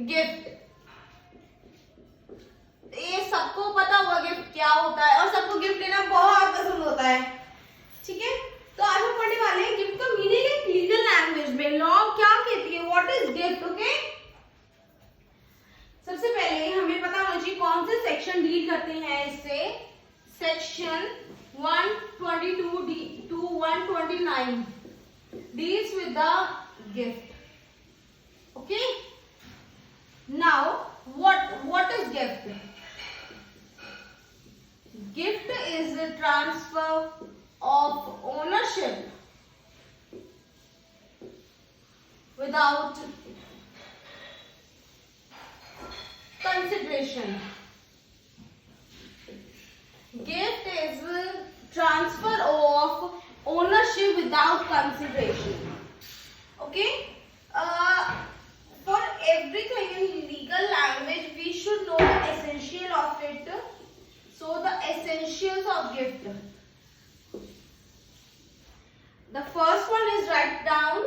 Gift, ये सबको पता होगा गिफ्ट क्या होता है और सबको गिफ्ट लेना बहुत पसंद होता है, ठीक है। तो आज हम पढ़ने वाले हैं गिफ्ट का मीनिंग है लीगल लैंग्वेज में, लॉ क्या कहती है, व्हाट इज गिफ्ट। ओके, सबसे पहले हमें पता होना चाहिए कौन से सेक्शन डील करते हैं इससे। Section 122 to 129 deals with the gift. Okay, now what is gift? Gift is the transfer of ownership without consideration. Gift is transfer of ownership without consideration. Okay, for everything in legal language we should know the essential of it. So the essentials of gift, the first one is write down,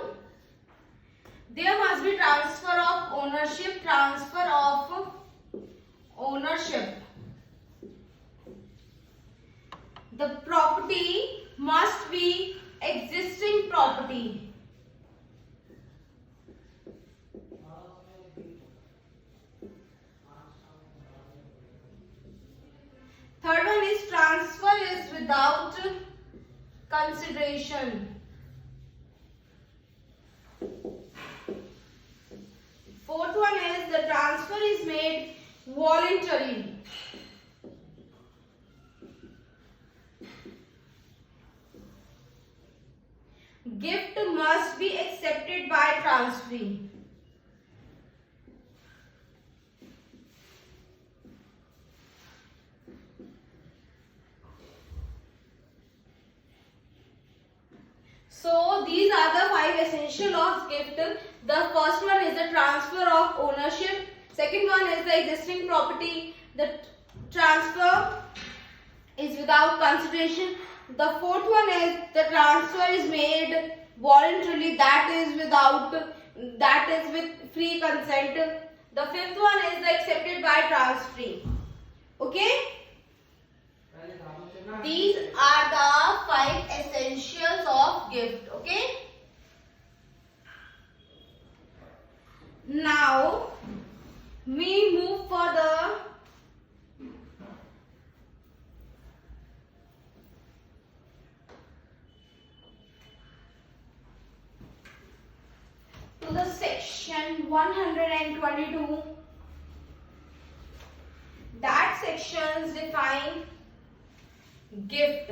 there must be transfer of ownership, transfer of ownership. The property must be existing property. Third one is transfer is without consideration. Fourth one is the transfer is made voluntarily. Gift must be accepted by transferee. So these are the 5 essential of gift. The first one is the transfer of ownership. Second one is the existing property. The transfer is without consideration. The fourth one is the transfer is made voluntarily, that is with free consent. The fifth one is the accepted by transferee. Okay, these are the 5 essentials of gift. Okay, now we move further to the section 122. That sections define gift.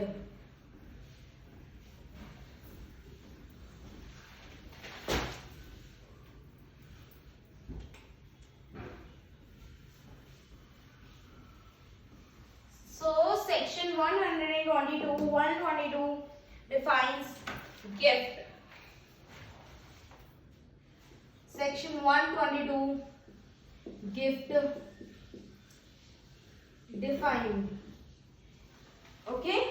So section 122 defines gift. Section 122 gift defined. Okay,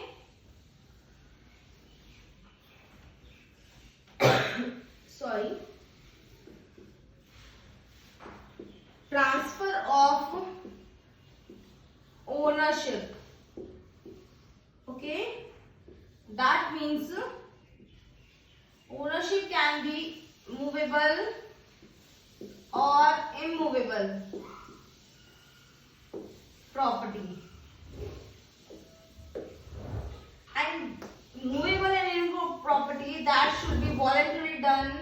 sorry, transfer of ownership. Okay, that means ownership can be movable or immovable property, and movable and immovable property, that should be voluntarily done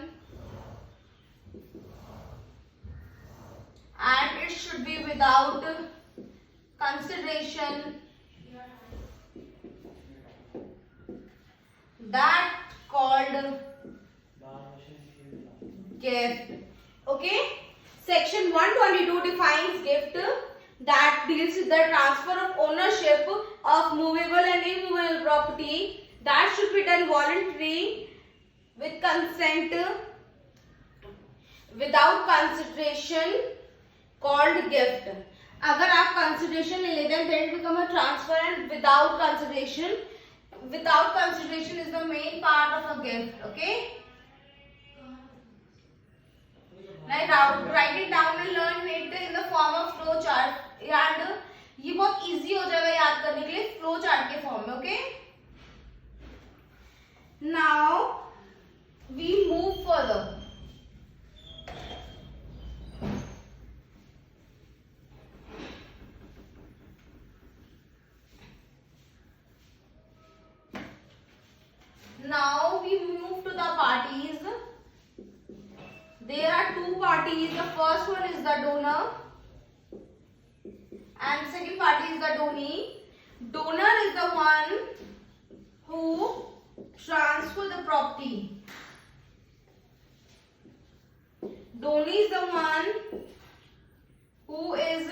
and it should be without consideration. That called gift. Okay, section 122 defines gift, that deals with the transfer of ownership of movable and immovable property, that should be done voluntarily with consent, without consideration, called gift. अगर आप consideration ले लेते हैं then it become a transfer, and without consideration is the main part of a gift. Okay, write it down and learn and ये बहुत easy हो जाएगा याद करने के लिए फ्लो चार्ट के फॉर्म में. Okay, now we move further. Now we move to the parties. There are two parties. The first one is the donor and second party is the donee. Donor is the one who transfer the property. Donee is the one who is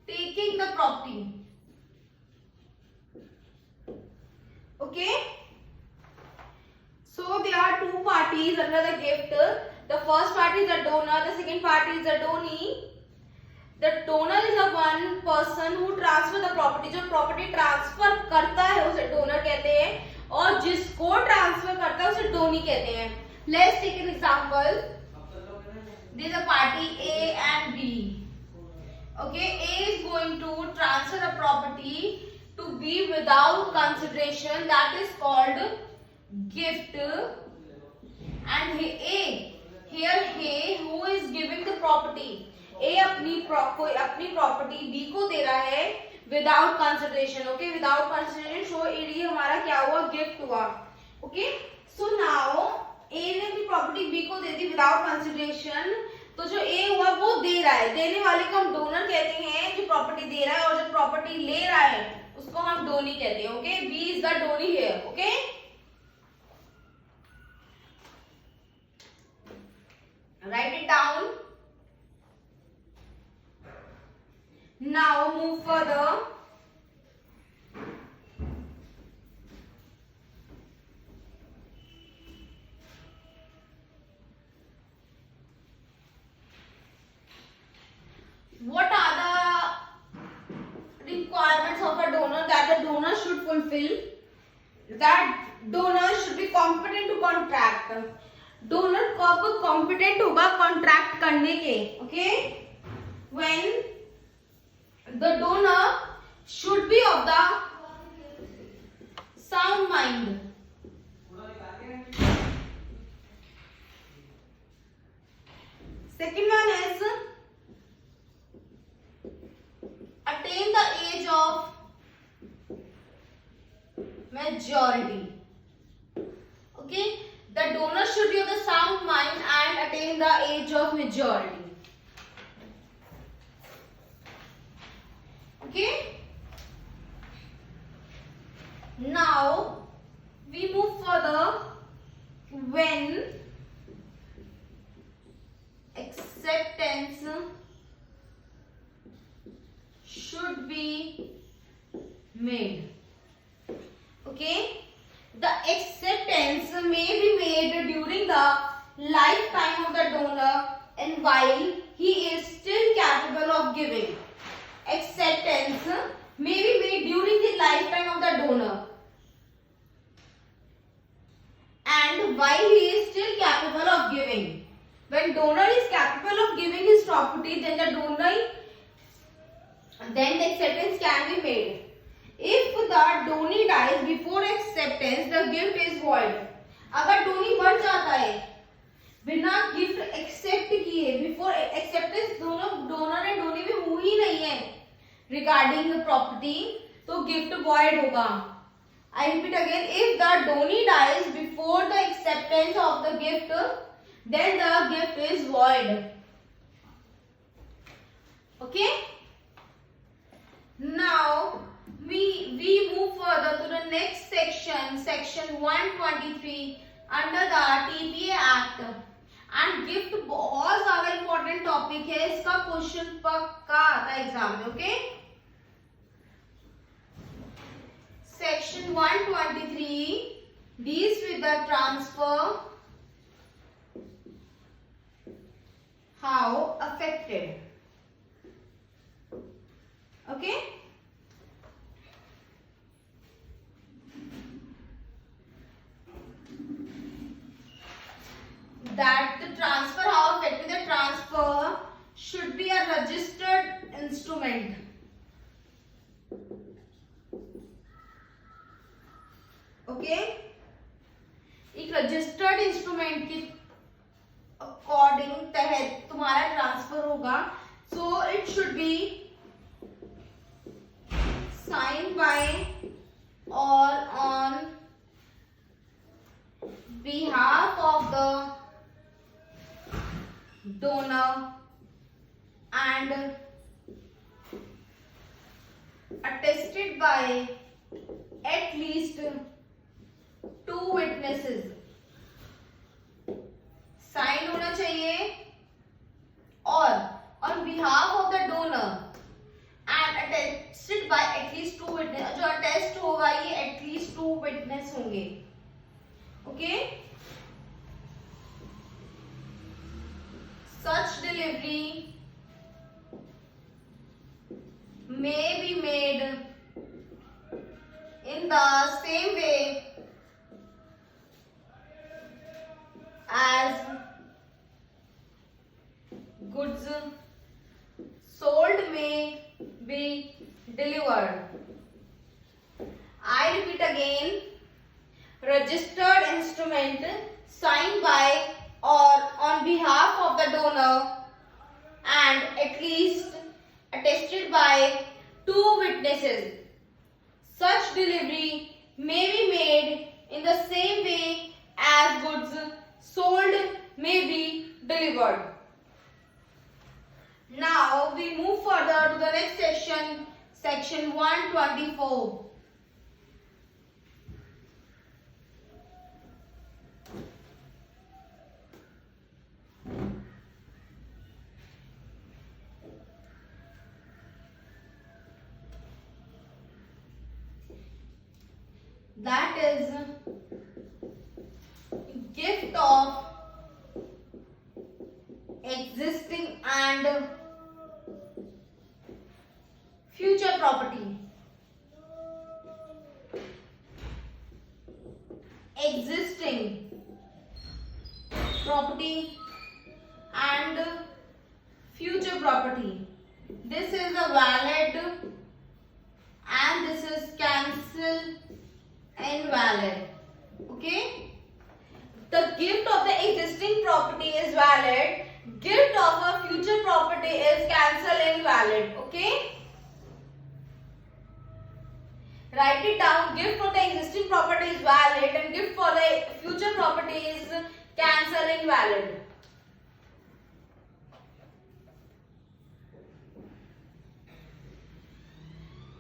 taking the property. Okay, so there are two parties under the gift. The first party is the donor, the second party is the donee. The donor is the one person who transfer the property. जो property transfer करता है उसे donor कहते हैं और जिसको transfer करता है उसे donee कहते हैं. Let's take an example. There is a party A and B. Okay, A is going to transfer the property to be without consideration, that is called gift. And here who is giving the property? A अपनी property B को दे रहा है without consideration. Okay, without consideration, so ये हमारा क्या हुआ? gift हुआ. Okay, so now A ने अपनी property B को दे दी without consideration. तो जो A हुआ वो दे रहा है, देने वाले को हम डोनर कहते हैं जो प्रॉपर्टी दे रहा है, और जो प्रॉपर्टी ले रहा है उसको हम डोनी कहते हैं. Okay, B is the donee here. Okay, write it down. Now move further. What are the requirements of a donor that the donor should fulfill? That donor should be competent to contract. Donor कब competent होगा contract करने के? Okay, when the donor should be of the sound mind. Second one is attain the age of majority. Okay, the donor should be of the sound mind and attain the age of majority. Okay, now we move further. When acceptance should be made. Okay, the acceptance may be made during the lifetime of the donor and while he is still capable of giving. Acceptance may be made during the lifetime of the donor and while he is still capable of giving. When donor is capable of giving his property, then the acceptance can be made. If the donee dies before acceptance, the gift is void. अगर donee मर जाता है बिना gift accept किए, before acceptance दोनों donor and donee में हुई ही नहीं है रिगार्डिंग द प्रॉपर्टी, तो गिफ्ट वॉइड होगा. I repeat again, if the donee dies before the acceptance of the gift, then the gift is void. Okay, now we move further to the next section, section 123 under the TPA Act. And gift बहुत ज्यादा important topic है, इसका question पक्का आता है exam में. Okay, section 123 deals with the transfer. How affected? Okay, that the transfer, how affected the transfer should be a registered instrument. Okay, एक registered instrument के अकॉर्डिंग तहत तुम्हारा ट्रांसफर होगा. So it should be sign by और on behalf of the donor and attested by at least 2 witnesses. Sign होना चाहिए और on behalf of the donor and attested by at least 2 witnesses. जो attest होगा ये at least 2 witness होंगे. Okay? Such delivery may be made in the same way as goods sold may be delivered. I repeat again, registered instrument signed by or on behalf of the donor and at least attested by 2 witnesses. Such delivery may be made in the same way as goods sold may be delivered. Now we move further to the next section, section 124. That is gift of existing and future property. Existing property and future property. This is a valid and this is cancel invalid. Okay, the gift of the existing property is valid, gift of a future property is cancel invalid. Okay, write it down. Gift for the existing property is valid and gift for the future property is cancel invalid.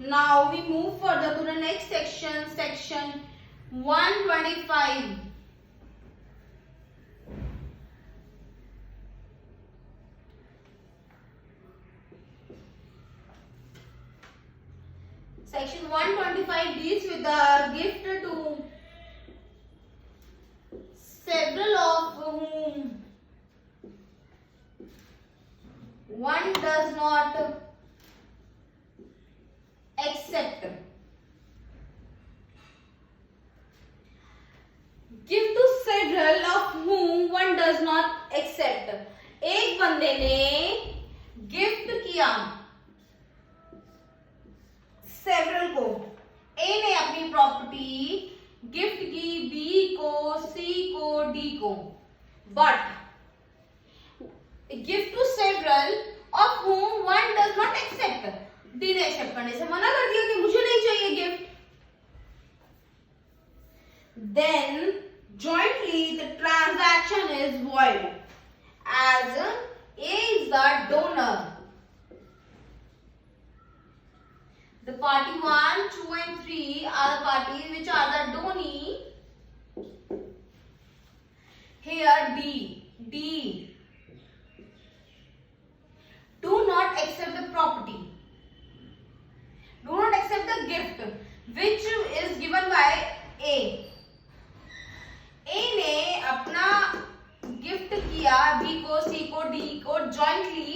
Now we move further to the next section, section 125. Section 125 deals with the gift to several of whom one does not accept. Give to several of whom one does not accept. एक बंदे ने gift किया several को. ए ने अपनी property gift की B को, सी को, डी को. But gift to several of whom one does not accept. D ने एक्सेप्ट करने से मना कर दिया कि मुझे नहीं चाहिए gift. Then jointly the transaction is void as A is the donor. The party 1, 2 and 3 are the parties which are the donee. Here D do not accept the property. Do not accept the gift which is given by A. ए ने अपना gift किया B को, सी को, D को jointly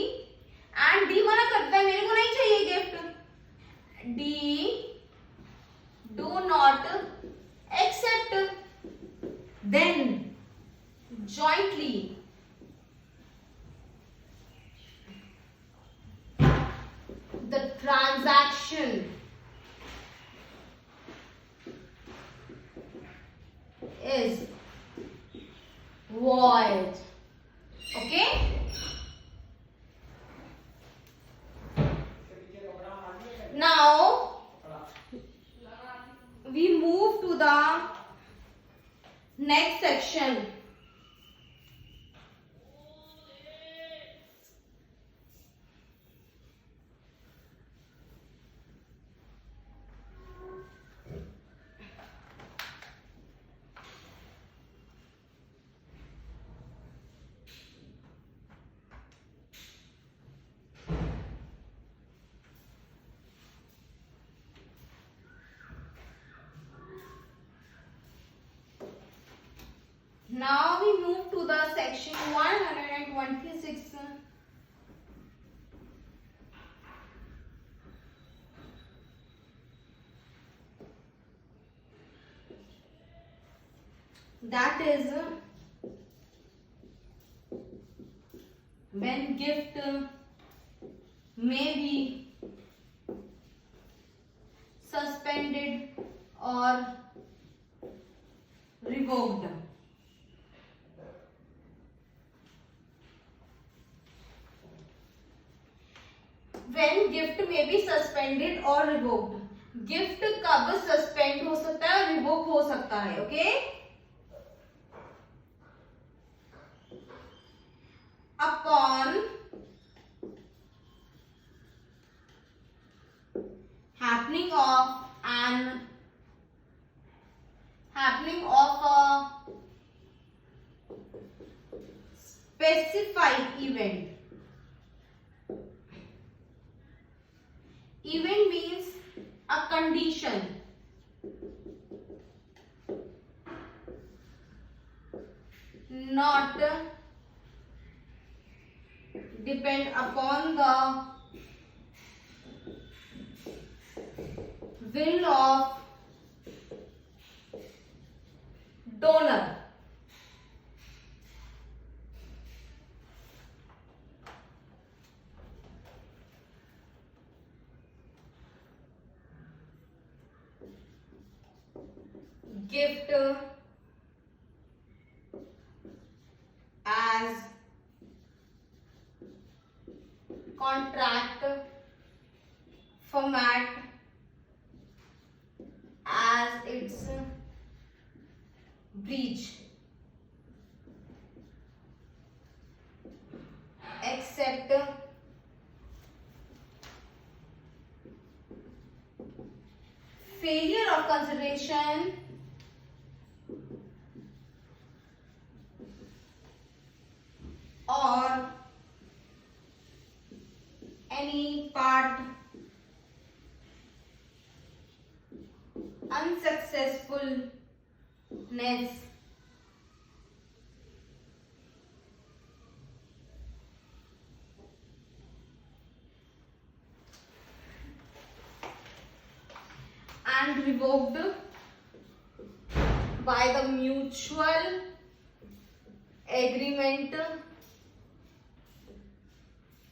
and D मना करता है, मेरे को नहीं चाहिए gift. D do not accept. Then jointly transaction is void. Okay. Now we move to the next section. Now we move to the section 126. That is when gift may be suspended or revoked. When gift may be suspended or revoked. Gift कब suspend हो सकता है और revoke हो सकता है. Okay. Upon happening of a specified event. Event means a condition. Not depend upon the will of donor. Gift as contract format as its breach, except failure of consideration or any part unsuccessfulness and revoked by the mutual agreement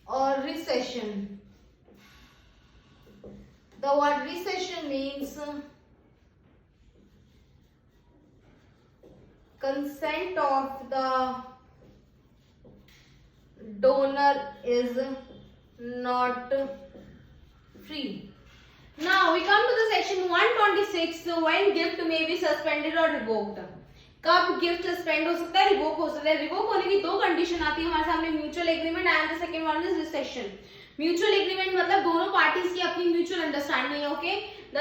or recession. The word recession means consent of the donor is not free. Now we come to the section 126. When gift may be suspended or revoked. कब gift suspend हो सकता है, revoke हो सकता है. Revoke होने की दो कंडीशन आती है हमारे सामने, mutual agreement and the second one is recession. Mutual agreement मतलब दोनों पार्टीज की अपनी म्यूचुअल अंडरस्टैंडिंग है. Okay. The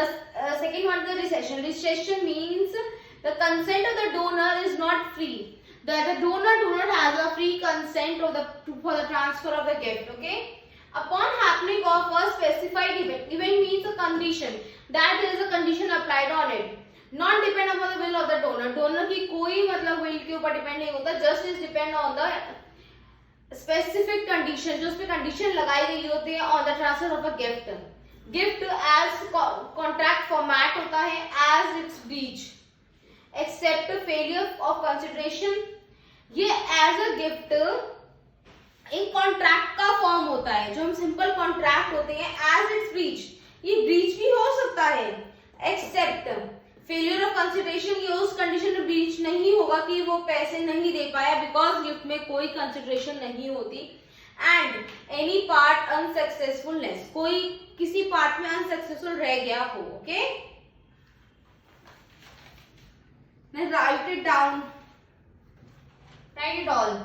second one is recession. Recession means the consent of the donor is not free. The donor do not have a free consent for the transfer of the gift. Okay. Upon happening of a specified event, event means a condition, that is a condition applied on it. Not depend upon the will of the donor. Donor की कोई मतलब will के ऊपर depend नहीं होता. Just is depend on the specific condition, जो उस पे condition लगाई गई होती है on the transfer of a gift. Gift as contract format होता है as its breach, except failure of consideration. ये as a gift एक कॉन्ट्रैक्ट का फॉर्म होता है, जो हम सिंपल कॉन्ट्रैक्ट होते हैं. एज इट्स ब्रीच ये ब्रीच भी हो सकता है। एक्सेप्ट फेलियर ऑफ कंसिडरेशन, ये उस कंडीशन में ब्रीच नहीं होगा कि वो पैसे नहीं दे पाया, बिकॉज गिफ्ट में कोई कंसिडरेशन नहीं होती। एंड एनी पार्ट अनसक्सेसफुलनेस, कोई किसी पार्ट में अनसक्सेसफुल रह गया हो। ओके, मैं right it down, right it all.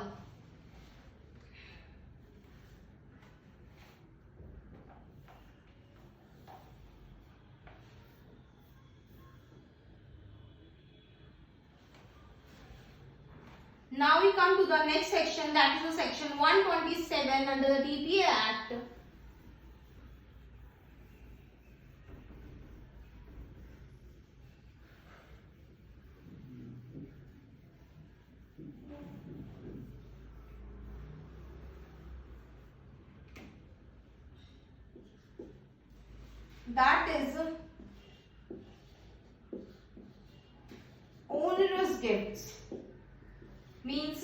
Now we come to the next section, that is the section 127 under the TPA Act. That is onerous gifts. Means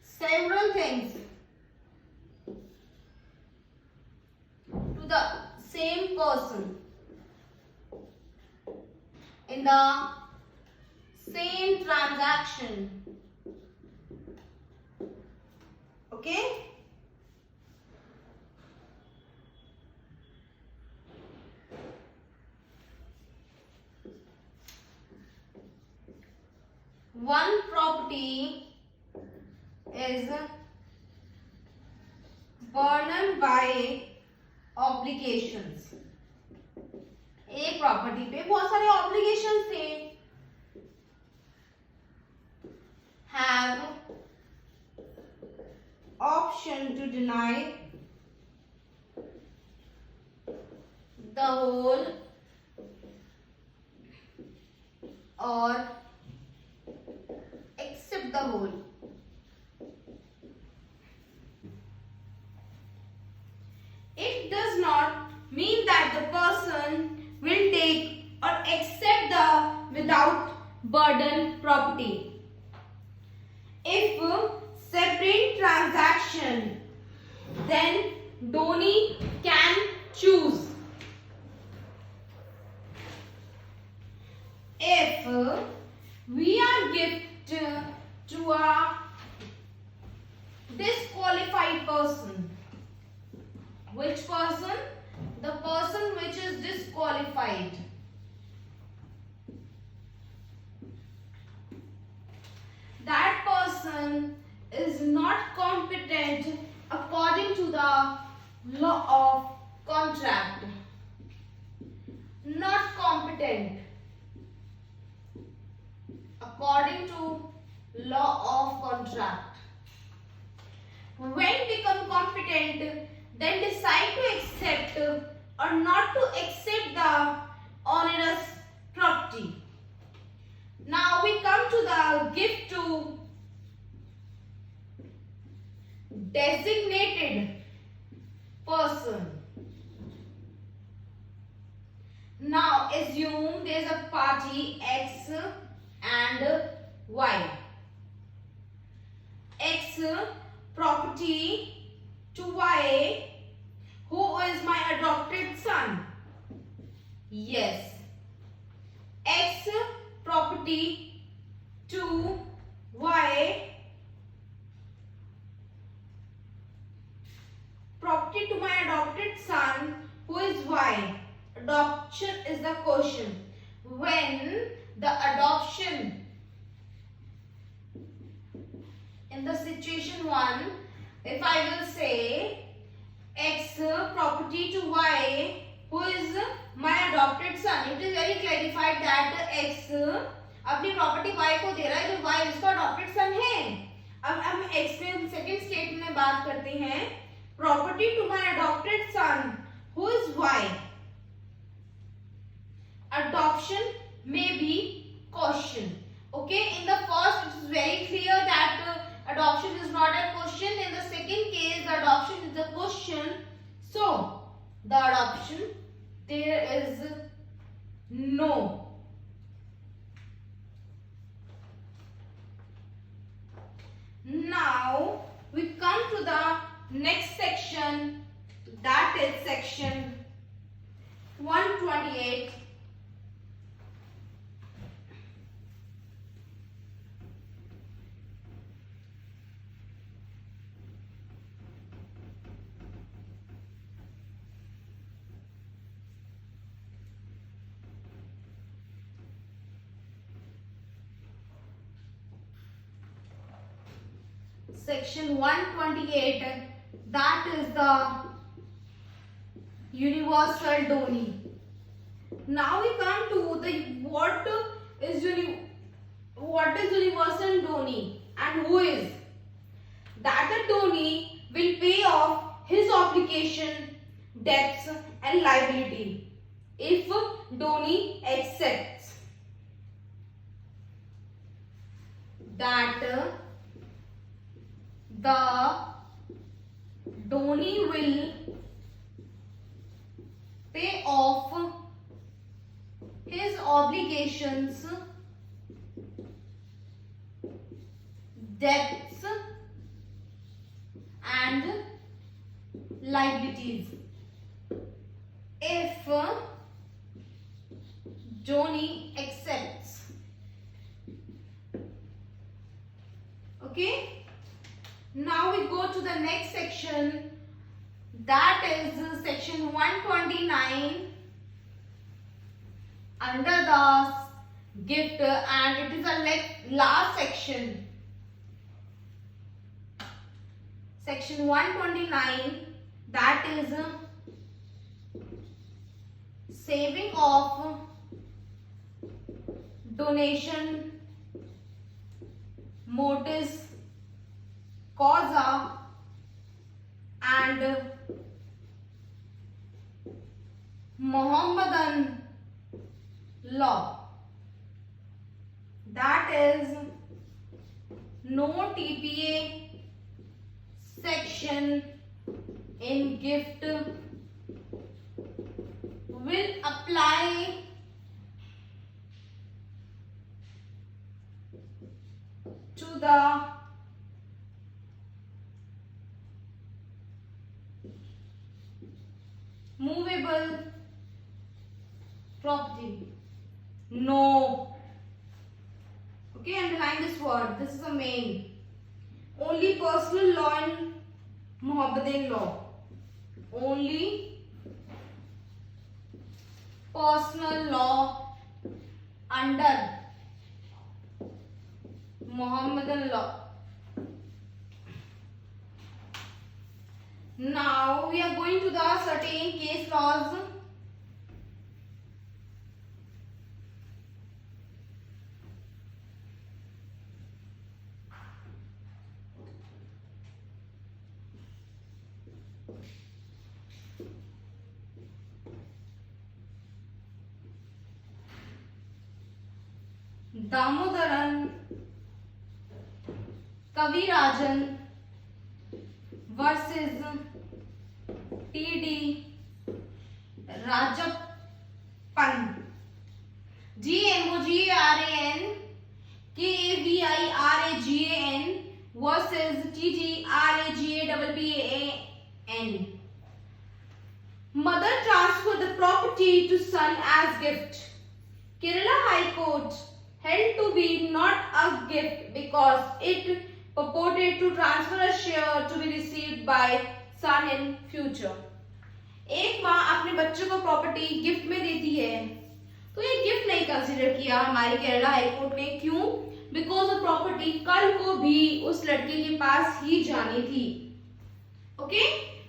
several things to the same person in the same transaction. Okay, one property is burdened by obligations. एक property पे बहुत सारे obligations थे। Have option to deny the whole or accept the whole. It does not mean that the person will take or accept the without burden property. If separate transaction, then donee can choose. If we are gift to a disqualified person, which person? The person which is disqualified. That person is not competent according to the law of contract. Not competent according to law of contract. When become competent, then decide to accept or not to accept the onerous property. Now we come to the gift to designated person. Now assume there is a party X and Y. X property to Y, who is my adopted son. Yes. X property to Y, property to my adopted son, who is Y. Adoption is the question. When the adoption in the situation 1, if I will say X property to Y, who is my adopted son, it is very clarified that X अपनी property Y को दे रहा है, जो Y उसका adopted son है। अब हम X में सेकेंड स्टेटमेंट में बात करते हैं, property to my adopted son, who is Y. Adoption may be question. Okay, in the first it is very clear that adoption is not a question. In the second case, the adoption is a question. So the adoption, there is no. Now we come to the next section, that is section 128. Section 128, that is the universal dowry. Now we come to the what is universal dowry and who is that. The dowry will pay off his obligation, debts and liability if dowry accepts that. The donee will pay off his obligations, debts and liabilities if donee accepts. Okay. Now we go to the next section, that is section 129 under the gift, and it is the last section. Section 129, that is saving of donation, motives, causa and Mohammedan law, that is no TPA section in gift will apply to the movable property. No. Okay, underline this word. This is the main. Only personal law and Mohammedan law. Only personal law under Mohammedan law. Now we are going to the certain case laws. Damodaran Kavirajan versus T.D. Rajappan, G-M-O-G-A-R-A-N K-A-V-I-R-A-G-A-N versus T-G-R-A-G-A-P-P-A-N. Mother transferred the property to son as gift. Kerala High Court held to be not a gift because it purported to transfer a share to be received by son in future. एक माँ अपने बच्चों को property gift में देती है तो ये गिफ्ट नहीं कंसीडर किया हमारे केरला हाई कोर्ट ने. क्यों? बिकॉज वो प्रॉपर्टी कल को भी उस लड़के के पास ही जानी थी. ओके,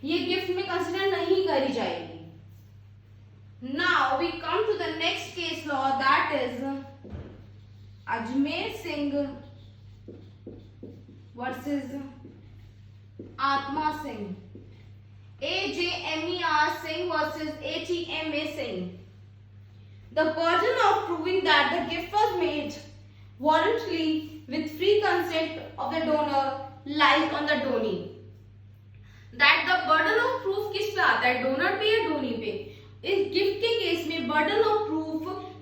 ये गिफ्ट में कंसीडर नहीं करी जाएगी. Now we come to the next case law, that is Ajmer Singh versus Atma Singh. AJMER Singh versus ATMA Singh. The burden of proving that the gift was made voluntarily with free consent of the donor lies on the donee. That the burden of proof किस पे आता है, donor पे या Downey पे? इस gift के case में बर्डन ऑफ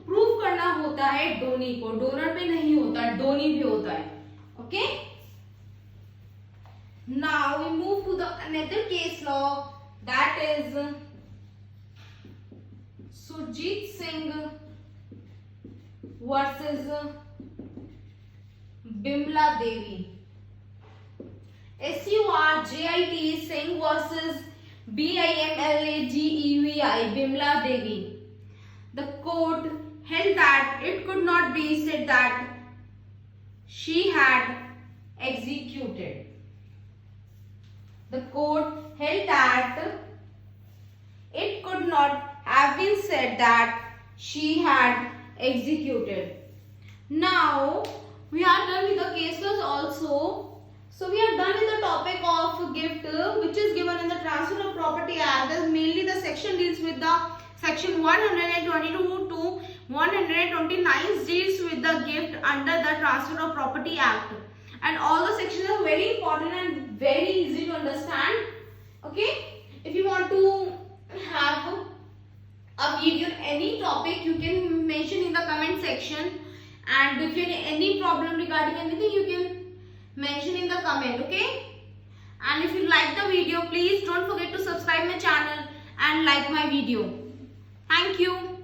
प्रूफ करना होता है डोनी को, डोनर पे नहीं होता, डोनी पे होता है. Okay. Now we move to the another case law, that is Surjit Singh versus Bimla Devi. Surjit Singh versus Bimlagevi, Bimla Devi. The court held that it could not be said that she had executed. The court held that it could not have been said that she had executed. Now we are done with the cases also. So we are done with the topic of gift, which is given in the Transfer of Property Act. As mainly the section deals with the section 122 to 129 deals with the gift under the Transfer of Property Act, and all the sections are very important and very easy to understand. Okay, if you want to have a video on any topic, you can mention in the comment section, and if you have any problem regarding anything, you can mention in the comment. Okay, and if you like the video, please don't forget to subscribe my channel and like my video. Thank you.